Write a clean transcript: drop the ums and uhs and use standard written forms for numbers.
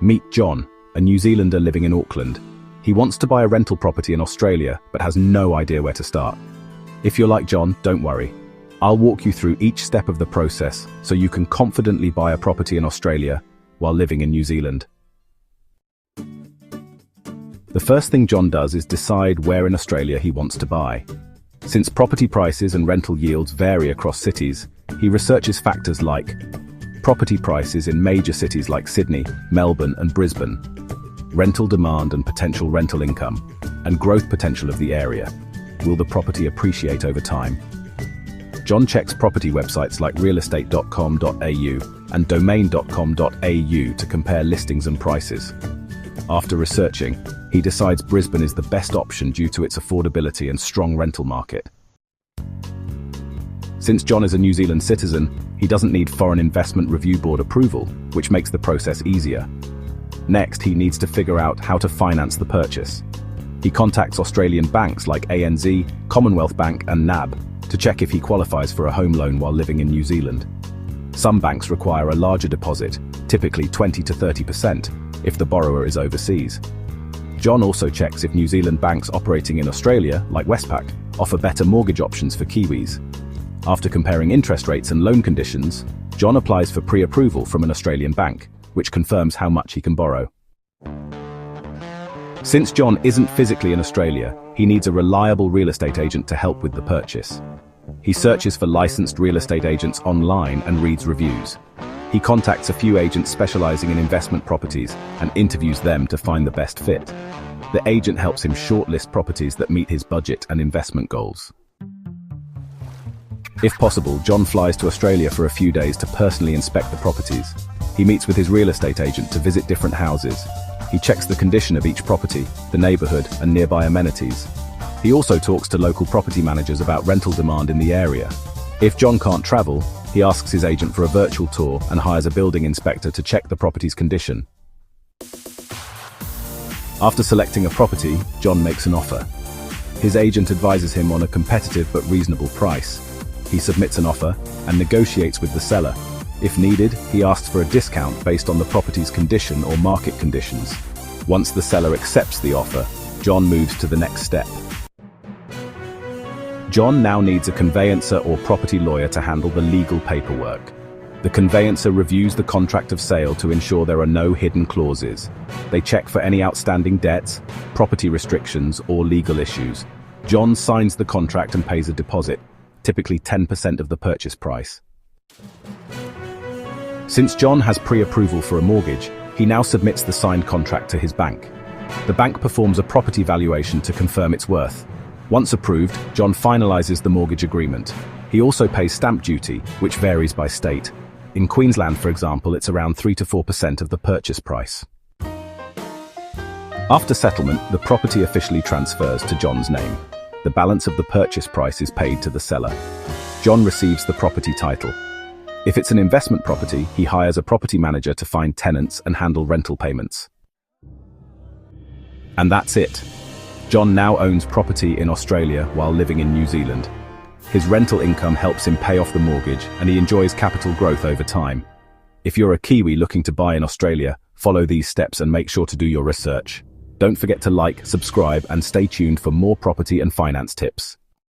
Meet John, a New Zealander living in Auckland. He wants to buy a rental property in Australia, but has no idea where to start. If you're like John, don't worry. I'll walk you through each step of the process so you can confidently buy a property in Australia while living in New Zealand. The first thing John does is decide where in Australia he wants to buy. Since property prices and rental yields vary across cities, he researches factors like property prices in major cities like Sydney, Melbourne, and Brisbane, rental demand and potential rental income, and growth potential of the area. Will the property appreciate over time? John checks property websites like realestate.com.au and domain.com.au to compare listings and prices. After researching, he decides Brisbane is the best option due to its affordability and strong rental market. Since John is a New Zealand citizen, he doesn't need Foreign Investment Review Board approval, which makes the process easier. Next, he needs to figure out how to finance the purchase. He contacts Australian banks like ANZ, Commonwealth Bank, and NAB to check if he qualifies for a home loan while living in New Zealand. Some banks require a larger deposit, typically 20 to 30%, if the borrower is overseas. John also checks if New Zealand banks operating in Australia, like Westpac, offer better mortgage options for Kiwis. After comparing interest rates and loan conditions, John applies for pre-approval from an Australian bank, which confirms how much he can borrow. Since John isn't physically in Australia, he needs a reliable real estate agent to help with the purchase. He searches for licensed real estate agents online and reads reviews. He contacts a few agents specializing in investment properties and interviews them to find the best fit. The agent helps him shortlist properties that meet his budget and investment goals. If possible, John flies to Australia for a few days to personally inspect the properties. He meets with his real estate agent to visit different houses. He checks the condition of each property, the neighborhood, and nearby amenities. He also talks to local property managers about rental demand in the area. If John can't travel, he asks his agent for a virtual tour and hires a building inspector to check the property's condition. After selecting a property, John makes an offer. His agent advises him on a competitive but reasonable price. He submits an offer and negotiates with the seller. If needed, he asks for a discount based on the property's condition or market conditions. Once the seller accepts the offer, John moves to the next step. John now needs a conveyancer or property lawyer to handle the legal paperwork. The conveyancer reviews the contract of sale to ensure there are no hidden clauses. They check for any outstanding debts, property restrictions, or legal issues. John signs the contract and pays a deposit, typically 10% of the purchase price. Since John has pre-approval for a mortgage, he now submits the signed contract to his bank. The bank performs a property valuation to confirm its worth. Once approved, John finalizes the mortgage agreement. He also pays stamp duty, which varies by state. In Queensland, for example, it's around 3 to 4% of the purchase price. After settlement, the property officially transfers to John's name. The balance of the purchase price is paid to the seller. John receives the property title. If it's an investment property, he hires a property manager to find tenants and handle rental payments. And that's it. John now owns property in Australia while living in New Zealand. His rental income helps him pay off the mortgage, and he enjoys capital growth over time. If you're a Kiwi looking to buy in Australia, follow these steps and make sure to do your research. Don't forget to like, subscribe, and stay tuned for more property and finance tips.